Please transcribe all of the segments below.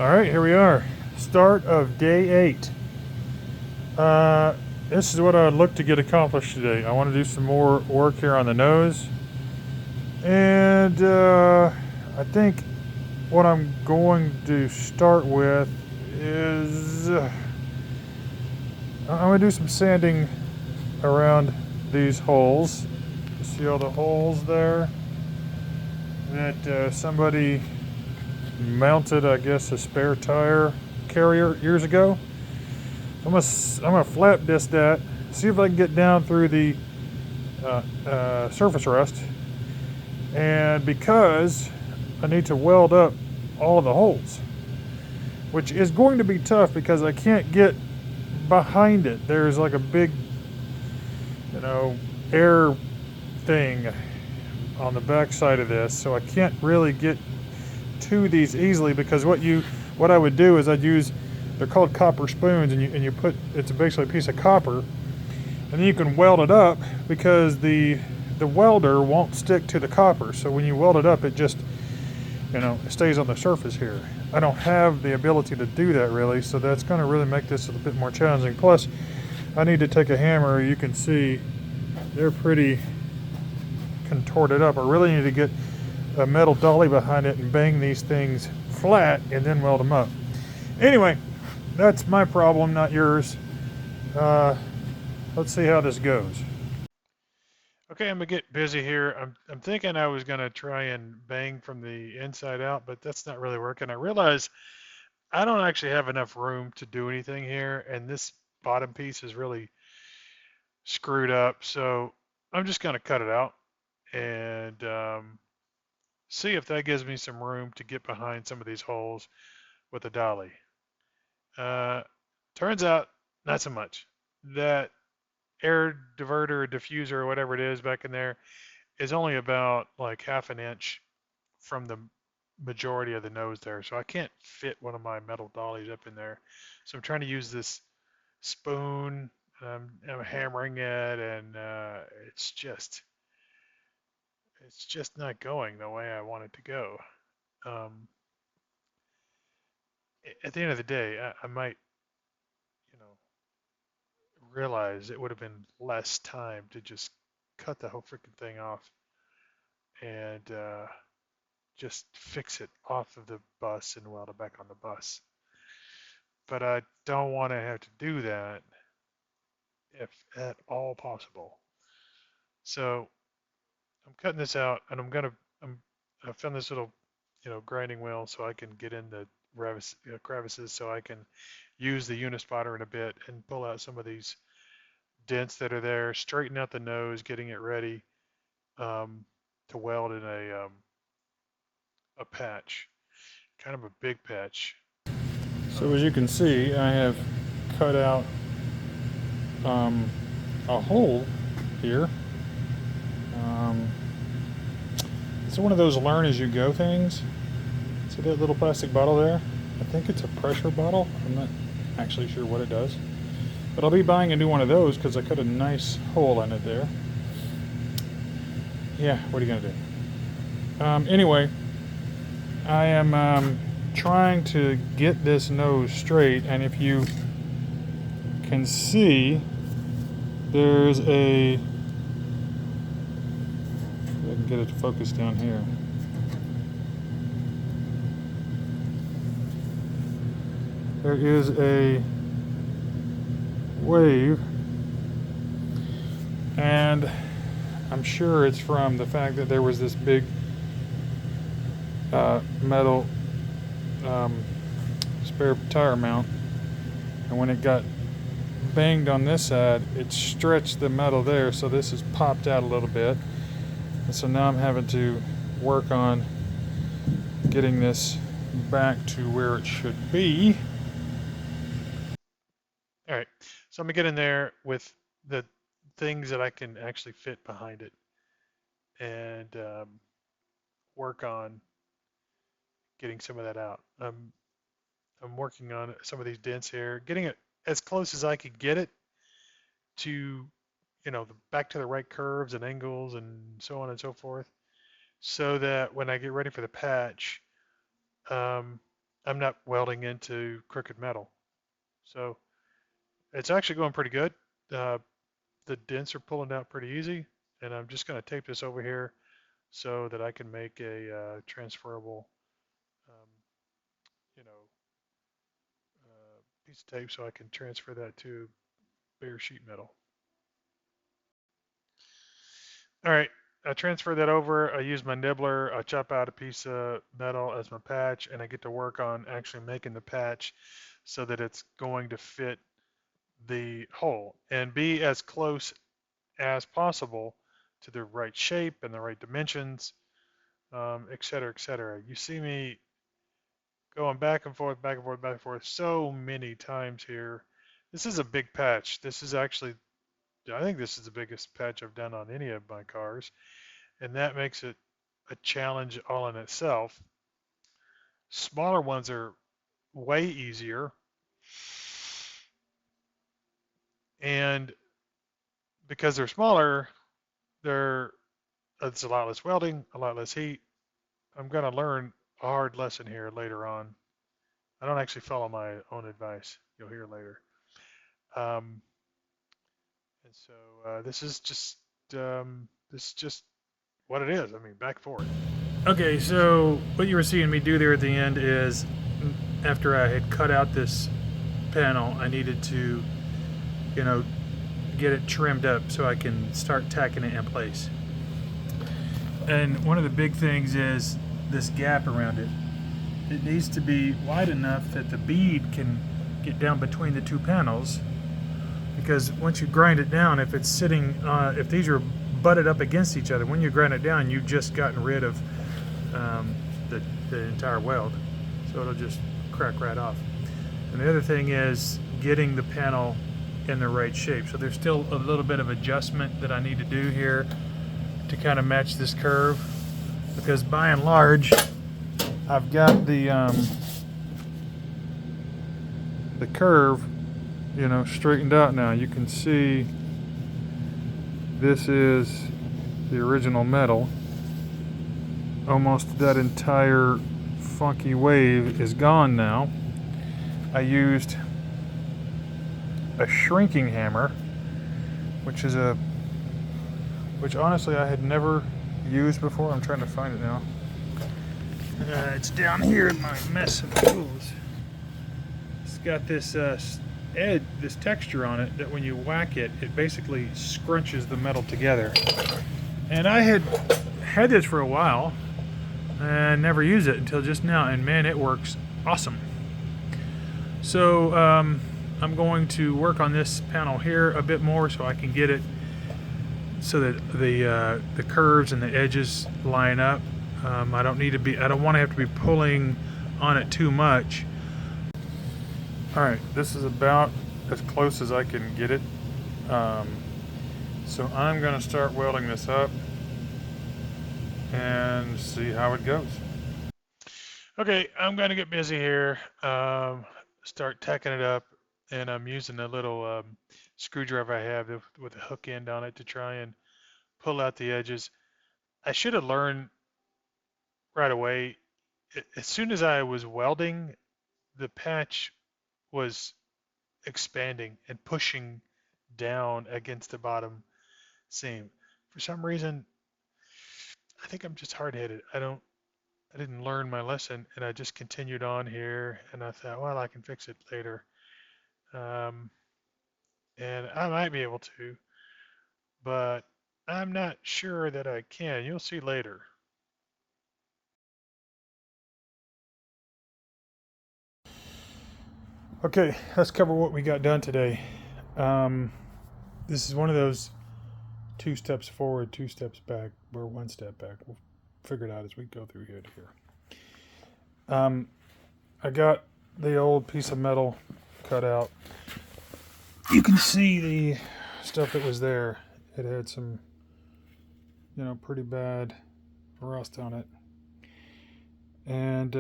All right, here we are. Start of day 8. Uh, this is what I would look to get accomplished today. I want to do some more work here on the nose. And I think what I'm going to start with is I'm going to do some sanding around these holes. You see all the holes there that somebody mounted, I guess, a spare tire carrier years ago. I'm gonna flat disc that, see if I can get down through the surface rust, and because I need to weld up all of the holes, which is going to be tough because I can't get behind it. There's like a big, you know, air thing on the back side of this, so I can't really get to these easily because what I would do is I'd use, they're called copper spoons, and you put, it's basically a piece of copper, and then you can weld it up because the welder won't stick to the copper. So when you weld it up, it just, it stays on the surface here. I don't have the ability to do that really, so that's going to really make this a bit more challenging. Plus, I need to take a hammer. You can see they're pretty contorted up. I really need to get a metal dolly behind it and bang these things flat and then weld them up. Anyway, that's my problem, not yours. Let's see how this goes. Okay, I'm gonna get busy here. I'm thinking I was gonna try and bang from the inside out, but that's not really working. I realize I don't actually have enough room to do anything here, and this bottom piece is really screwed up. So I'm just gonna cut it out and see if that gives me some room to get behind some of these holes with a dolly. Uh, Turns out not so much. That air diverter, diffuser, or whatever it is back in there is only about like half an inch from the majority of the nose there. So I can't fit one of my metal dollies up in there. So I'm trying to use this spoon. I'm hammering it, and it's just not going the way I want it to go. Um, at the end of the day, I might, you know, realize it would have been less time to just cut the whole freaking thing off and just fix it off of the bus and weld it back on the bus. But I don't want to have to do that if at all possible. So I'm cutting this out, and I found this little, grinding wheel so I can get in the crevices, so I can use the unispotter in a bit and pull out some of these dents that are there, straighten out the nose, getting it ready um, to weld in a patch, kind of a big patch. So as you can see, I have cut out um, a hole here. Um, it's one of those learn as you go things. See that little plastic bottle there? I think it's a pressure bottle. I'm not actually sure what it does. But I'll be buying a new one of those because I cut a nice hole in it there. Yeah, what are you going to do? Anyway, I am trying to get this nose straight, and if you can see, there's a, if I can get it to focus down here. There is a wave, and I'm sure it's from the fact that there was this big metal spare tire mount, and when it got banged on this side, it stretched the metal there, so this has popped out a little bit, and so now I'm having to work on getting this back to where it should be. All right, so I'm gonna get in there with the things that I can actually fit behind it and work on getting some of that out. I'm working on some of these dents here, getting it as close as I could get it to, back to the right curves and angles and so on and so forth, so that when I get ready for the patch, um, I'm not welding into crooked metal. So it's actually going pretty good. Uh, the dents are pulling out pretty easy, and I'm just going to tape this over here so that I can make a transferable, um, you know, piece of tape so I can transfer that to bare sheet metal. All right, I transfer that over. I use my nibbler. I chop out a piece of metal as my patch, and I get to work on actually making the patch so that it's going to fit the hole and be as close as possible to the right shape and the right dimensions, et cetera, et cetera. You see me going back and forth, back and forth, back and forth so many times here. This is a big patch. This is actually, I think this is the biggest patch I've done on any of my cars, and that makes it a challenge all in itself. Smaller ones are way easier, and because they're smaller, they're it's a lot less welding, a lot less heat. I'm going to learn a hard lesson here later on. I don't actually follow my own advice. You'll hear later. Um, and so this is just what it is. I mean, back and forth. Okay, so what you were seeing me do there at the end is after I had cut out this panel, I needed to, you know, get it trimmed up so I can start tacking it in place. And one of the big things is this gap around it. It needs to be wide enough that the bead can get down between the two panels, because once you grind it down, if it's sitting, if these are butted up against each other, when you grind it down, you've just gotten rid of the entire weld, so it'll just crack right off. And the other thing is getting the panel in the right shape. So there's still a little bit of adjustment that I need to do here to kind of match this curve, because by and large I've got the curve, you know, straightened out now. You can see this is the original metal. Almost that entire funky wave is gone now. I used a shrinking hammer, which honestly I had never used before. I'm trying to find it now. It's down here in my mess of tools. It's got this this texture on it that when you whack it, it basically scrunches the metal together. And I had this for a while and never used it until just now, and man, it works awesome. So I'm going to work on this panel here a bit more so I can get it so that the curves and the edges line up. I don't want to have to be pulling on it too much. All right, this is about as close as I can get it. So I'm going to start welding this up and see how it goes. Okay, I'm going to get busy here. Start tacking it up, and I'm using a little screwdriver I have with a hook end on it to try and pull out the edges. I should have learned right away. As soon as I was welding, the patch was expanding and pushing down against the bottom seam. For some reason, I think I'm just hard-headed. I didn't learn my lesson, and I just continued on here, and I thought, well, I can fix it later. Um, and I might be able to, but I'm not sure that I can. You'll see later. Okay, let's cover what we got done today. This is one of those 2 steps forward, 2 steps back, or 1 step back. We'll figure it out as we go through here to here. I got the old piece of metal cut out. You can see the stuff that was there. It had some, you know, pretty bad rust on it. And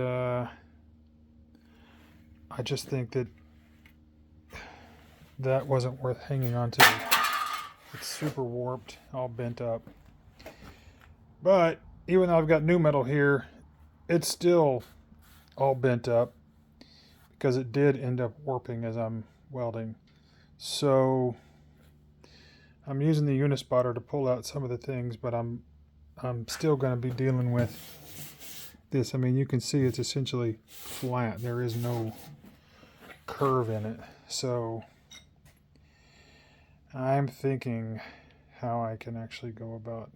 I just think that wasn't worth hanging on to. It's super warped, all bent up. But even though I've got new metal here, it's still all bent up. because it did end up warping as I'm welding. So I'm using the Unispotter to pull out some of the things, but I'm still going to be dealing with this. I mean, you can see it's essentially flat. There is no curve in it. So I'm thinking how I can actually go about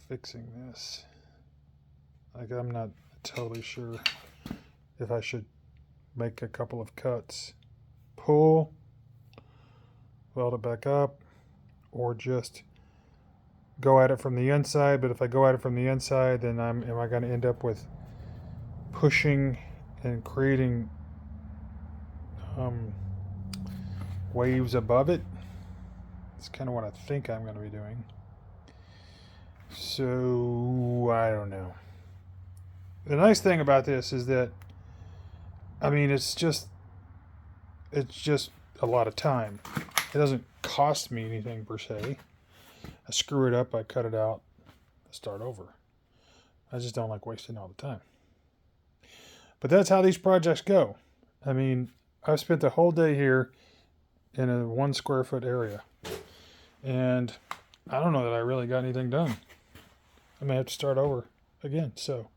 fixing this. Like, I'm not totally sure if I should make a couple of cuts, pull, weld it back up, or just go at it from the inside. But if I go at it from the inside, then am I going to end up with pushing and creating waves above it? That's kind of what I think I'm going to be doing. So I don't know. The nice thing about this is that, I mean, it's just a lot of time. It doesn't cost me anything per se. I screw it up, I cut it out, I start over. I just don't like wasting all the time. But that's how these projects go. I mean, I've spent the whole day here in a 1 square foot area, and I don't know that I really got anything done. I may have to start over again. So,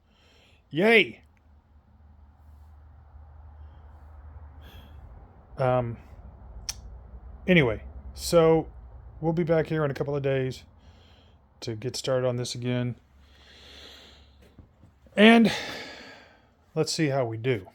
yay! Anyway, so we'll be back here in a couple of days to get started on this again. And let's see how we do.